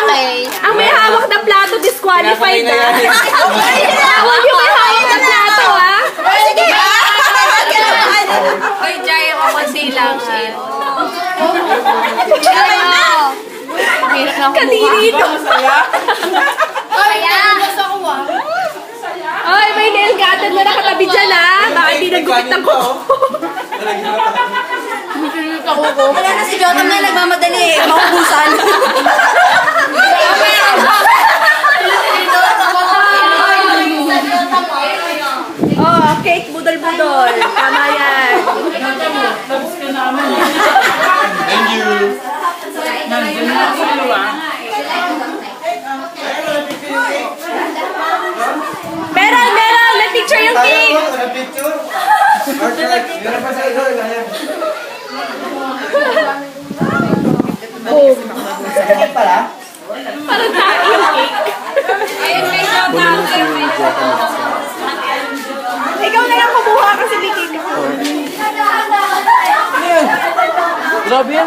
Okay. Ang may hawak na plato, disqualified ah. Huwag yung may hawak na plato ah. Sige! Ay, Jai, ako masilang. Hirap na ako Kadiri ito. Ay, may nail cutter na nakatabi dyan ah. Baka hindi nagupit ng kuko. Wala na si Jota na nagmamadali eh. Maubusan. Oh, cake budol-budol. Tama yan. Thank you. Meron! Na-picture yung cake! Oh. Parang tayo yung cake. Ikaw na lang kumuha kasi may cake ako. Grabe yan.